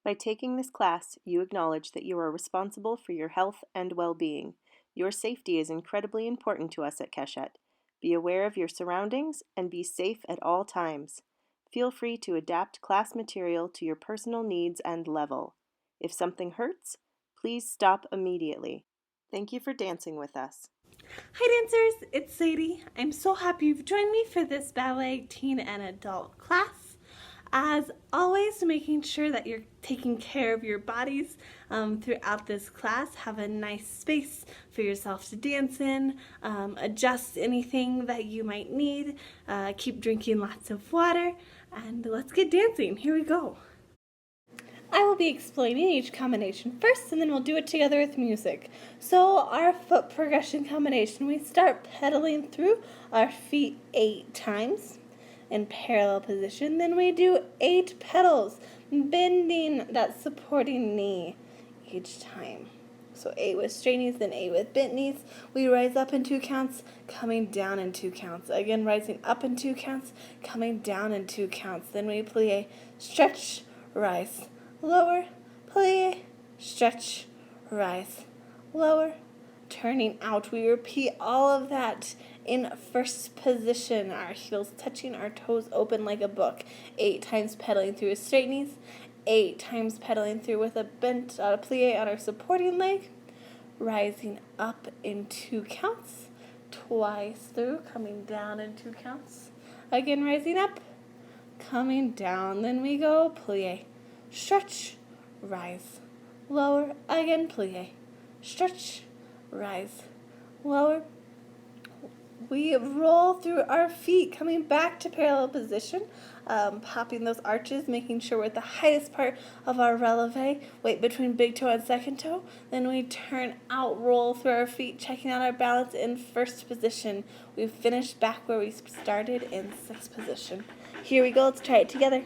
By taking this class, you acknowledge that you are responsible for your health and well-being. Your safety is incredibly important to us at Keshet. Be aware of your surroundings and be safe at all times. Feel free to adapt class material to your personal needs and level. If something hurts, please stop immediately. Thank you for dancing with us. Hi dancers, it's Sadie. I'm so happy you've joined me for this ballet teen and adult class. As always, making sure that you're taking care of your bodies throughout this class. Have a nice space for yourself to dance in. Adjust anything that you might need. Keep drinking lots of water. And let's get dancing. Here we go. I will be explaining each combination first, and then we'll do it together with music. So our foot progression combination, we start pedaling through our feet 8 times in parallel position. Then we do 8 pedals, bending that supporting knee each time. So 8 with straight knees, then 8 with bent knees. We rise up in 2 counts, coming down in 2 counts. Again, rising up in 2 counts, coming down in 2 counts. Then we plie, stretch, rise, lower, plie, stretch, rise, lower, turning out. We repeat all of that in first position, our heels touching, our toes open like a book. 8 times pedaling through with straight knees, 8 times pedaling through with a bent plie on our supporting leg, rising up in 2 counts, twice through, coming down in 2 counts, again rising up, coming down. Then we go plie, stretch, rise, lower, again plie, stretch, rise, lower. We roll through our feet, coming back to parallel position, popping those arches, making sure we're at the highest part of our releve, weight between big toe and second toe. Then we turn out, roll through our feet, checking out our balance in first position. We've finished back where we started in sixth position. Here we go, let's try it together.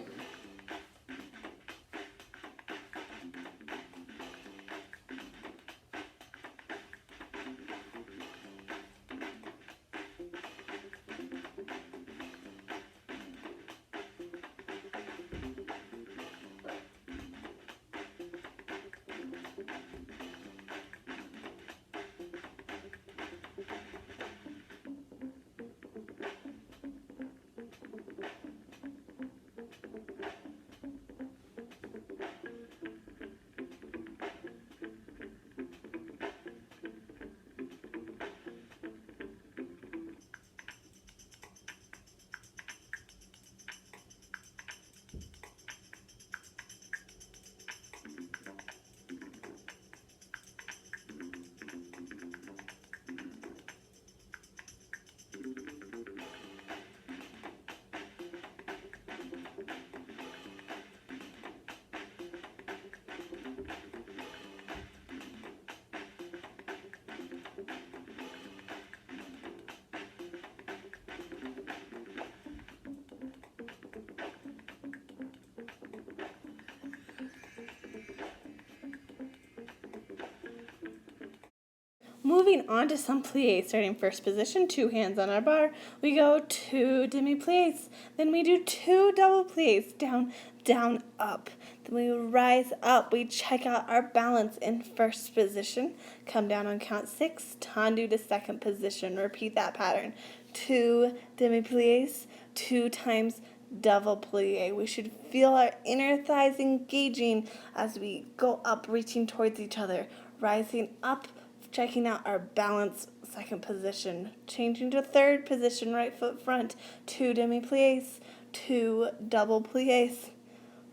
Moving on to some plies, starting first position, 2 hands on our bar. We go 2 demi-plies. Then we do 2 double plies, down, down, up. Then we rise up. We check out our balance in first position. Come down on count 6, tendu to second position. Repeat that pattern. 2 demi-plies, 2 times double plie. We should feel our inner thighs engaging as we go up, reaching towards each other. Rising up, checking out our balance, second position. Changing to third position, right foot front. 2 demi-plies, 2 double plies.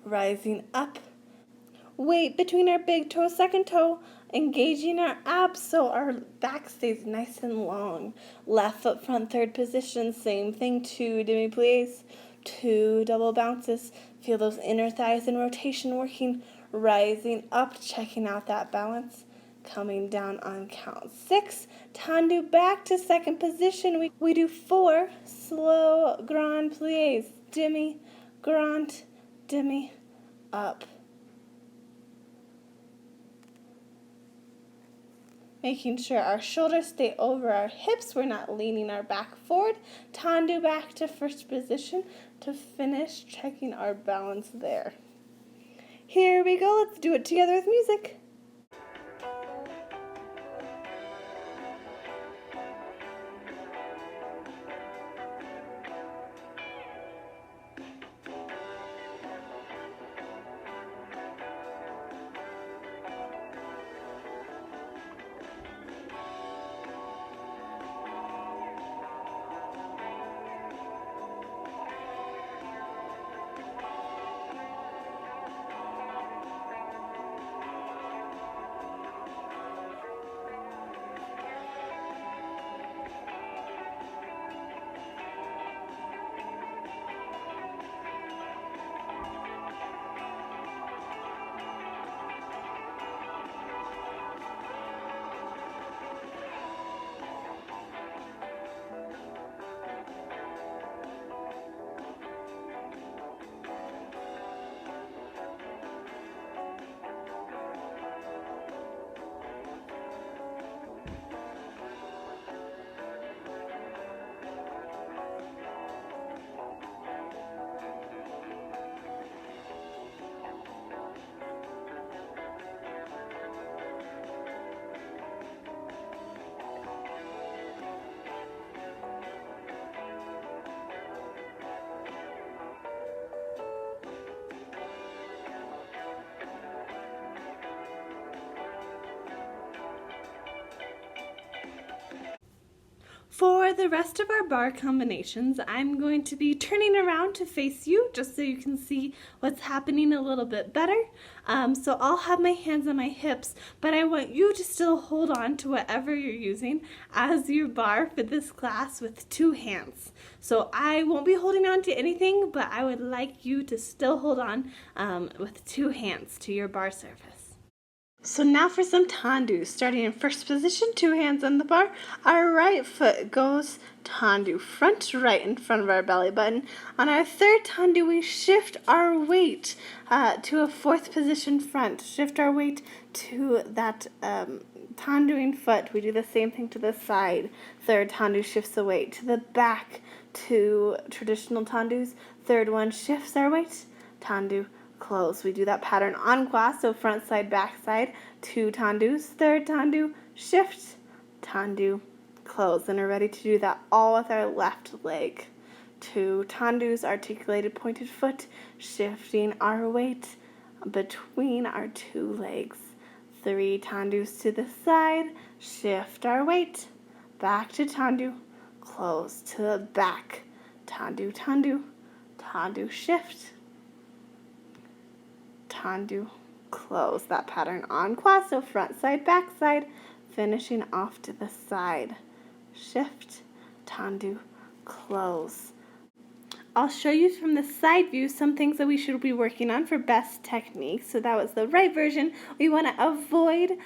Rising up. Weight between our big toe, second toe. Engaging our abs so our back stays nice and long. Left foot front, third position. Same thing, 2 demi-plies, 2 double bounces. Feel those inner thighs in rotation working. Rising up, checking out that balance. Coming down on count 6, tendu back to second position. We do 4 slow grand plies, demi, grand, demi, up. Making sure our shoulders stay over our hips, we're not leaning our back forward. Tendu back to first position to finish checking our balance there. Here we go. Let's do it together with music. For the rest of our bar combinations, I'm going to be turning around to face you just so you can see what's happening a little bit better. So I'll have my hands on my hips, but I want you to still hold on to whatever you're using as your bar for this class with 2 hands. So I won't be holding on to anything, but I would like you to still hold on with 2 hands to your bar surface. So now for some tendu. Starting in first position, 2 hands on the bar. Our right foot goes tendu, front right in front of our belly button. On our third tendu, we shift our weight to a 4th position front. Shift our weight to that tenduing foot. We do the same thing to the side. Third tendu shifts the weight to the back, to traditional tendus. Third one shifts our weight, tendu, close. We do that pattern en croix, so front side, back side, 2 tendus, third tendu, shift, tendu, close. And we're ready to do that all with our left leg. 2 tendus, articulated pointed foot, shifting our weight between our 2 legs. 3 tendus to the side, shift our weight, back to tendu, close to the back, tendu, tendu, tendu, shift, tendu, close. That pattern en croix, so front side, back side, finishing off to the side. Shift, tendu, close. I'll show you from the side view some things that we should be working on for best technique. So that was the right version. We want to avoid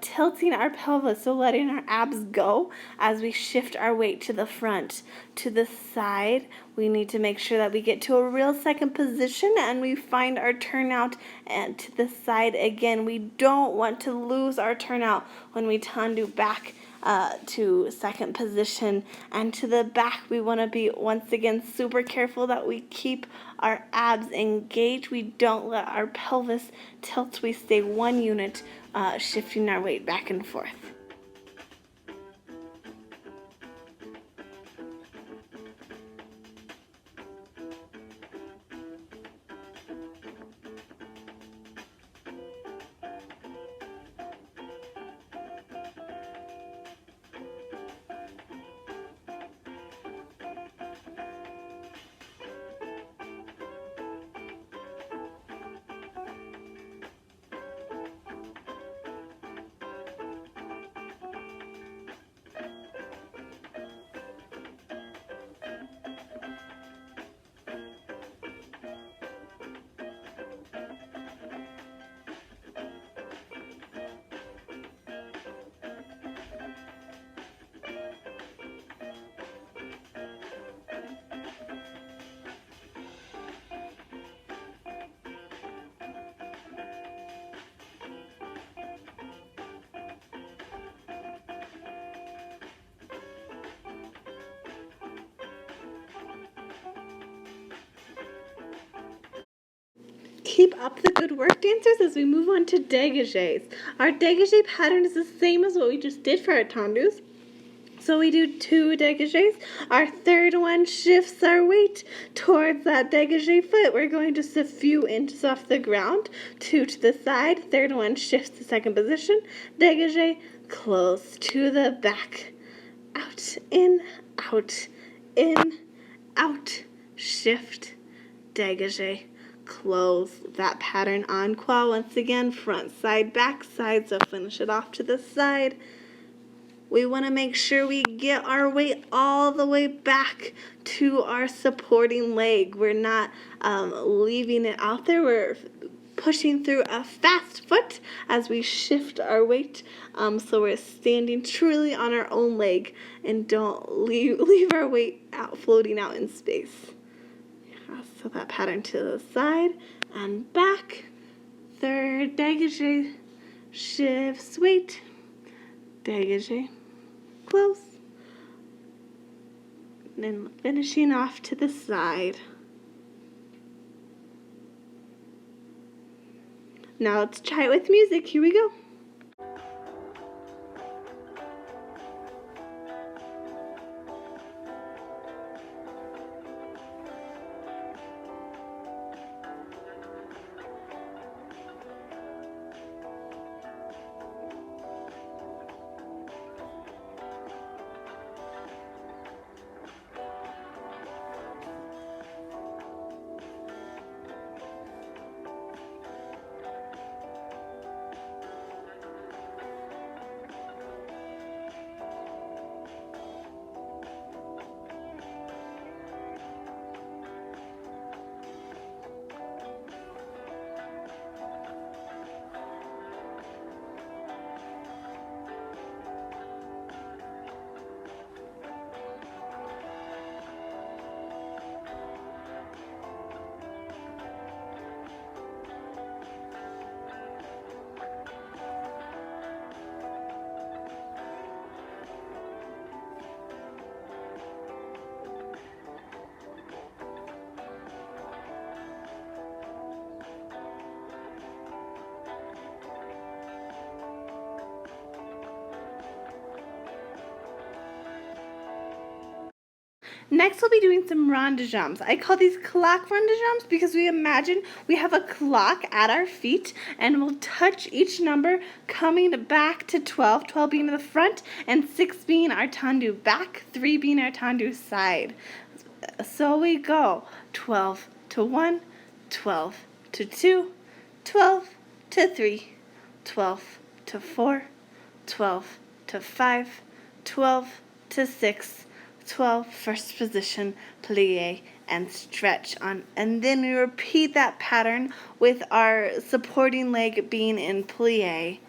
tilting our pelvis, so letting our abs go as we shift our weight to the front. To the side, we need to make sure that we get to a real second position and we find our turnout, and to the side again. We don't want to lose our turnout when we tendu back to second position. And to the back, we want to be once again super careful that we keep our abs engaged. We don't let our pelvis tilt. We stay 1 unit, shifting our weight back and forth. Keep up the good work, dancers, as we move on to dégagés. Our dégagé pattern is the same as what we just did for our tendus. So we do 2 dégagés. Our third one shifts our weight towards that dégagé foot. We're going just a few inches off the ground, 2 to the side. Third one shifts to second position. Dégagé, close to the back. Out, in, out, shift, dégagé, close. That pattern en croix once again, front, side, back, side. So finish it off to the side. We want to make sure we get our weight all the way back to our supporting leg. We're not leaving it out there. We're pushing through a fast foot as we shift our weight. So we're standing truly on our own leg and don't leave our weight out, floating out in space. Yeah, so that pattern to the side and back. Third dégagé, shifts weight, dégagé, close, and then finishing off to the side. Now let's try it with music. Here we go. Next, we'll be doing some ronde jumps. I call these clock ronde jumps because we imagine we have a clock at our feet and we'll touch each number coming back to 12, 12 being the front and 6 being our tendu back, 3 being our tendu side. So we go 12 to 1, 12 to 2, 12 to 3, 12 to 4, 12 to 5, 12 to 6, 12, first position, plie, and stretch on. And then we repeat that pattern with our supporting leg being in plie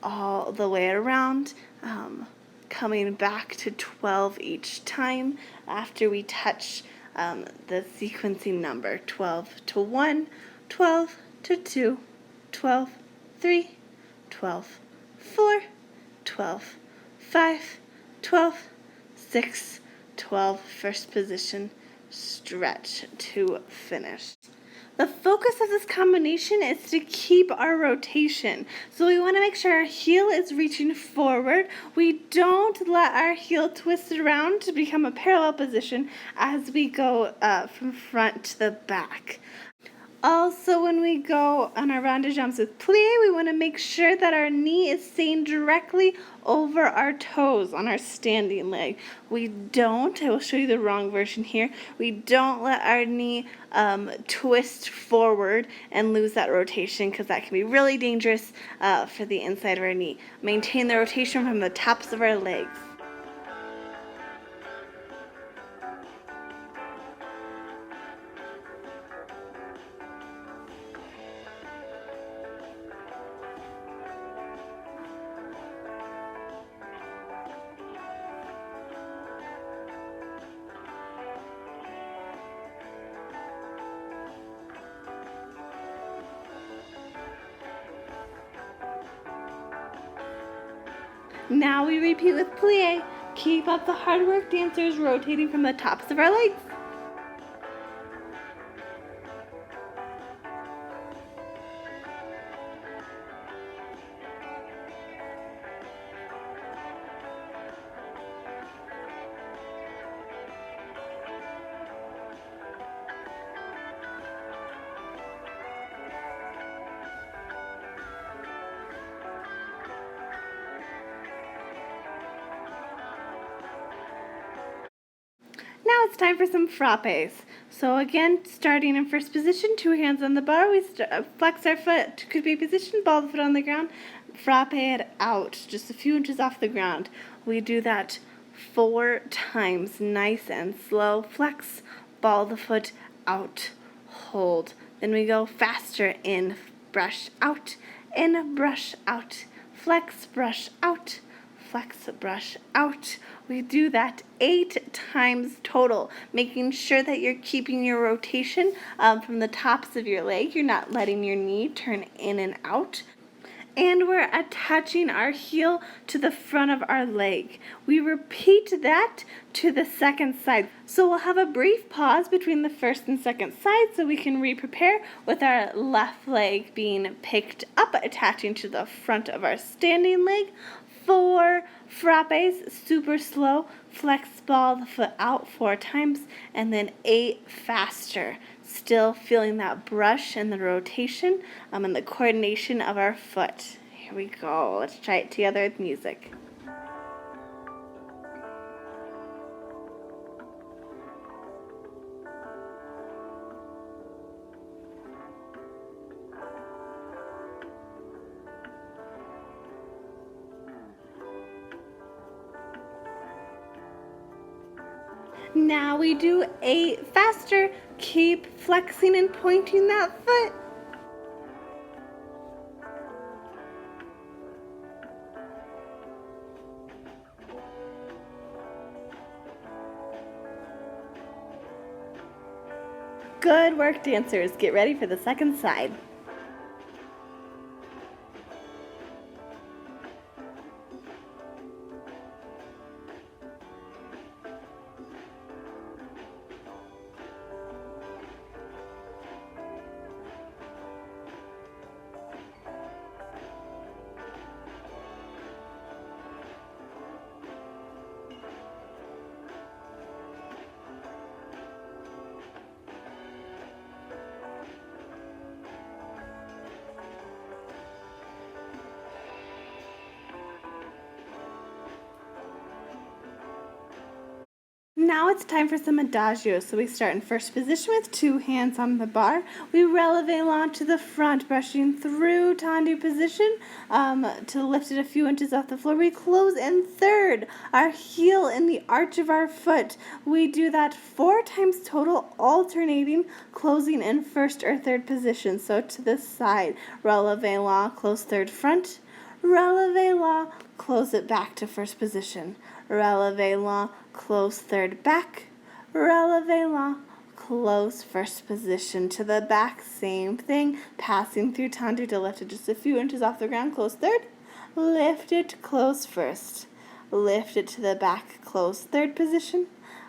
all the way around, coming back to 12 each time after we touch the sequencing number. 12 to 1, 12 to 2, 12, 3, 12, 4, 12, 5, 12, 6, 12, first position, stretch to finish. The focus of this combination is to keep our rotation. So we want to make sure our heel is reaching forward. We don't let our heel twist around to become a parallel position as we go from front to the back. Also, when we go on our ronde jumps with plie, we want to make sure that our knee is staying directly over our toes on our standing leg. We don't, I will show you the wrong version here, we don't let our knee twist forward and lose that rotation because that can be really dangerous for the inside of our knee. Maintain the rotation from the tops of our legs. Now we repeat with plie. Keep up the hard work, dancers, rotating from the tops of our legs. it's time for some frappes. So again, starting in first position, 2 hands on the bar, we flex our foot, could be positioned, ball the foot on the ground, frappe it out, just a few inches off the ground. We do that 4 times, nice and slow. Flex, ball the foot out, hold. Then we go faster, in, brush out, in, brush out, flex, brush out, flex, brush out. We do that 8 times total, making sure that you're keeping your rotation from the tops of your leg. You're not letting your knee turn in and out. And we're attaching our heel to the front of our leg. We repeat that to the second side. So we'll have a brief pause between the first and second side so we can re-prepare with our left leg being picked up, attaching to the front of our standing leg. 4 frappes, super slow, flex, ball the foot out 4 times, and then 8 faster. Still feeling that brush and the rotation and the coordination of our foot. Here we go. Let's try it together with music. Now we do 8 faster. Keep flexing and pointing that foot. Good work, dancers. Get ready for the second side. Now it's time for some adagio. So we start in first position with 2 hands on the bar. We releve long to the front, brushing through tendu position to lift it a few inches off the floor. We close in third, our heel in the arch of our foot. We do that 4 times total, alternating, closing in first or third position. So to the side, releve long, close third front, releve long, close it back to first position. Releve long, close third back, releve long, close first position to the back, same thing, passing through tendu to lift it just a few inches off the ground, close third, lift it, close first, lift it to the back, close third position,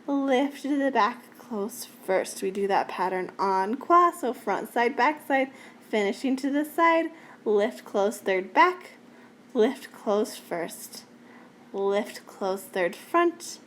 lift it to the back, close first. We do that pattern en croix, so front side, back side, finishing to the side, lift, close third back, lift, close first, lift, close third front,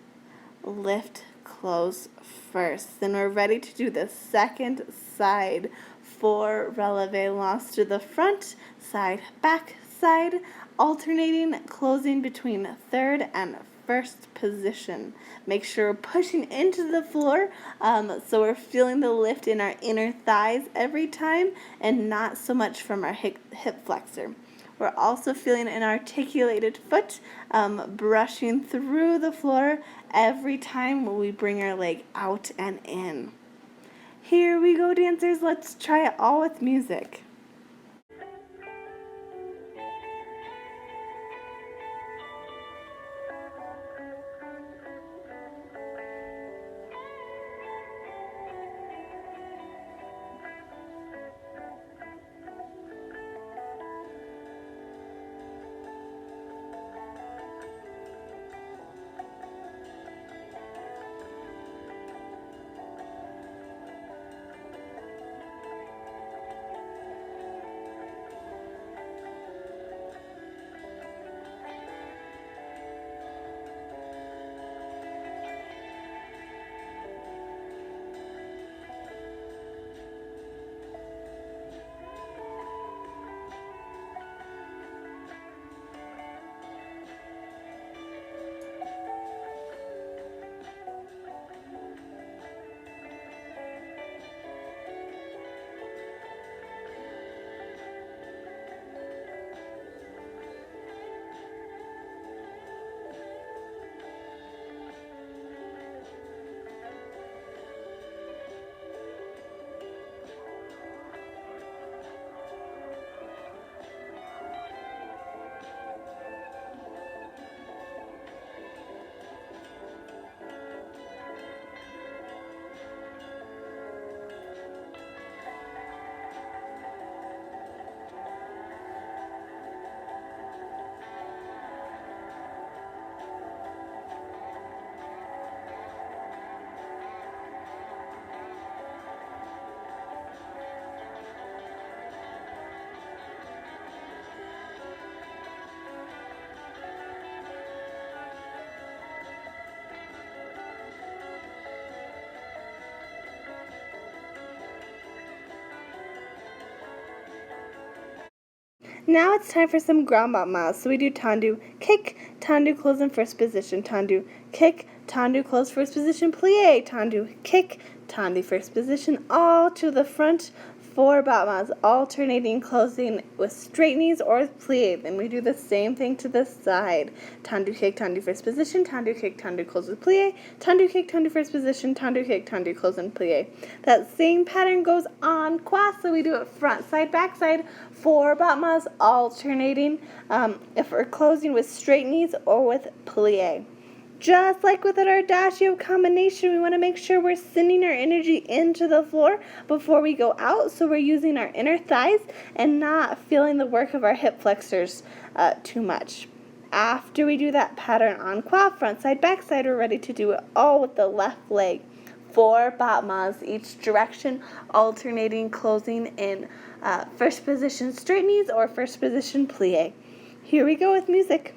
lift, close first. Then we're ready to do the second side. 4 releve longs to the front, side, back, side, alternating, closing between third and first position. Make sure we're pushing into the floor so we're feeling the lift in our inner thighs every time and not so much from our hip flexor. We're also feeling an articulated foot brushing through the floor every time we bring our leg out and in. Here we go, dancers. Let's try it all with music. Now it's time for some grand battements. So we do tendu, kick, tendu, close in first position, tendu, kick, tendu, close first position, plie, tendu, kick, tendu, first position, all to the front. 4 battements, alternating closing with straight knees or plie. Then we do the same thing to the side. Tendu kick, tendu first position, tendu kick, tendu close with plie, tendu kick, tendu first position, tendu kick, tendu close and plie. That same pattern goes on quad, so we do it front side, back side, 4 battements, alternating if we're closing with straight knees or with plie. Just like with our adagio combination, we want to make sure we're sending our energy into the floor before we go out, so we're using our inner thighs and not feeling the work of our hip flexors too much. After we do that pattern en quad, front side, back side, we're ready to do it all with the left leg. 4 battements each direction, alternating closing in first position straight knees or first position plie. Here we go with music.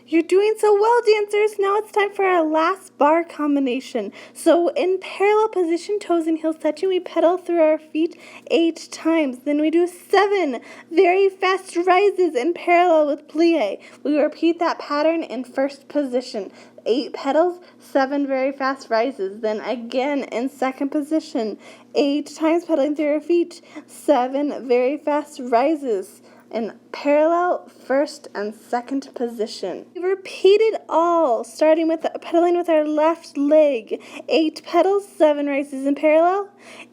You're doing so well, dancers. Now it's time for our last bar combination. So in parallel position, toes and heels touching, we pedal through our feet 8 times. Then we do 7 very fast rises in parallel with plie. We repeat that pattern in first position. 8 pedals, 7 very fast rises. Then again in second position, 8 times pedaling through our feet, 7 very fast rises in parallel first and second position. We repeat it all, starting with pedaling with our left leg. 8 pedals, 7 rises in parallel.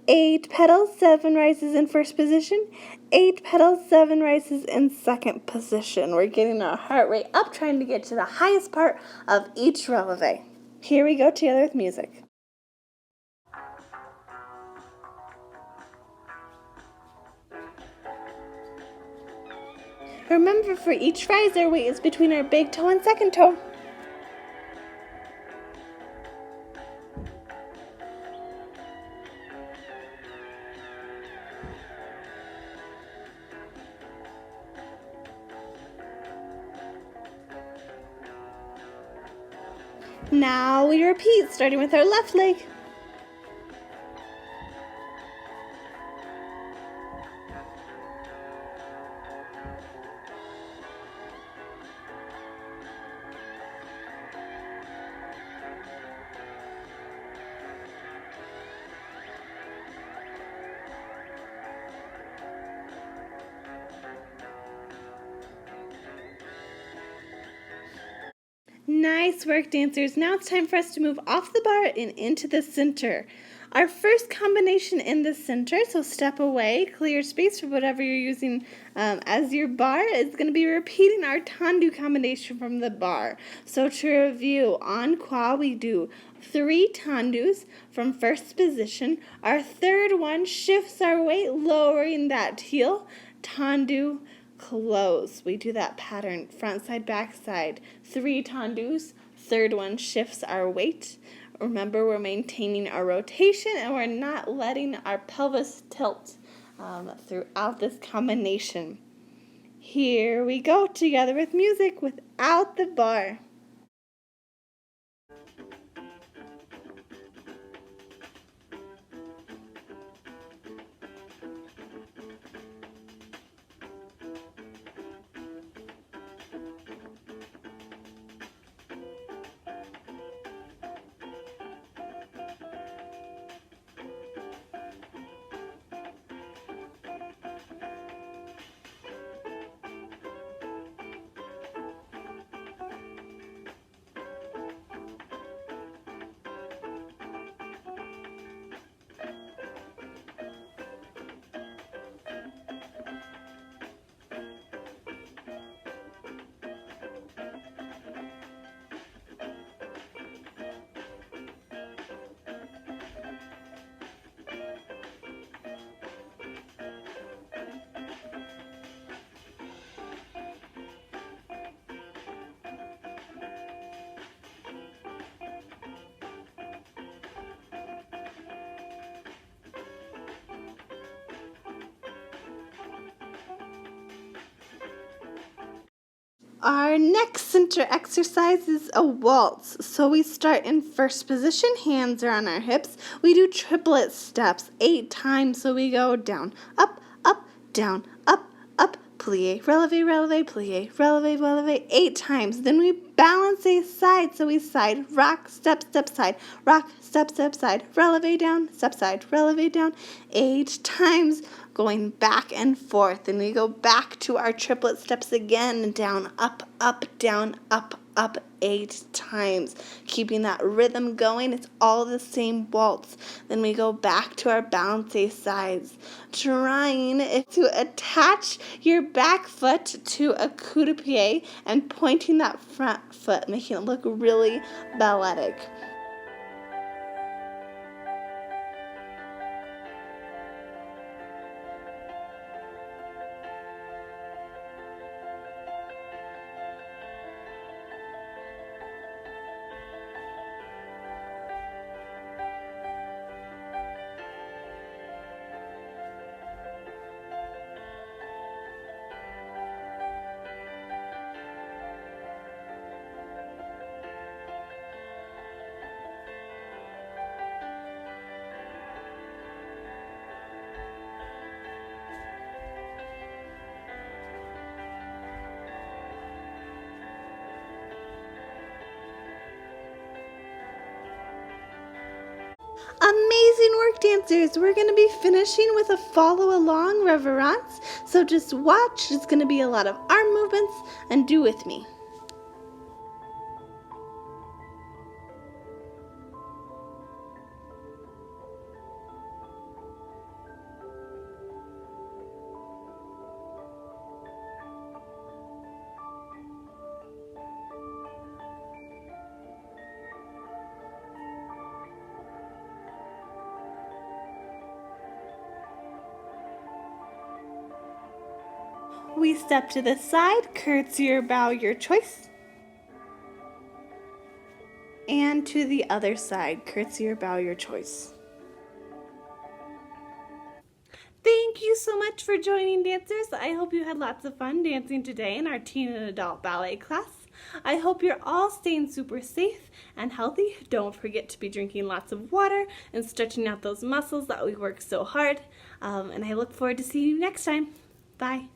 8 pedals, 7 rises in first position. 8 pedals, 7 rises in second position. We're getting our heart rate up, trying to get to the highest part of each releve. Here we go together with music. Remember, for each rise, our weight is between our big toe and second toe. Now we repeat, starting with our left leg. Nice work, dancers. Now it's time for us to move off the bar and into the center. Our first combination in the center, so step away, clear space for whatever you're using as your bar, is going to be repeating our tendu combination from the bar. So to review, en quad we do 3 tendus from first position. Our third one shifts our weight, lowering that heel, tendu, close. We do that pattern, front side, back side, 3 tendus, third one shifts our weight, Remember, we're maintaining our rotation and we're not letting our pelvis tilt throughout this combination. Here we go, together with music without the bar. Our next center exercise is a waltz. So we start in first position, hands are on our hips. We do triplet steps 8 times. So we go down, up, down, up, plie, releve, plie, releve, 8 times. Then we balance a side. So we side, rock, step, side, rock, step, side, releve down, step side, releve down, 8 times. Going back and forth, and we go back to our triplet steps again, down, up, down, up, 8 times, keeping that rhythm going. It's all the same waltz. Then we go back to our balance sides, trying to attach your back foot to a coup de pied and pointing that front foot, making it look really balletic. Amazing work, dancers. We're going to be finishing with a follow along reverence. So just watch. It's going to be a lot of arm movements, and do with me. We step to the side, curtsy or bow, your choice. And to the other side, curtsy or bow, your choice. Thank you so much for joining, dancers. I hope you had lots of fun dancing today in our teen and adult ballet class. I hope you're all staying super safe and healthy. Don't forget to be drinking lots of water and stretching out those muscles that we work so hard. And I look forward to seeing you next time. Bye.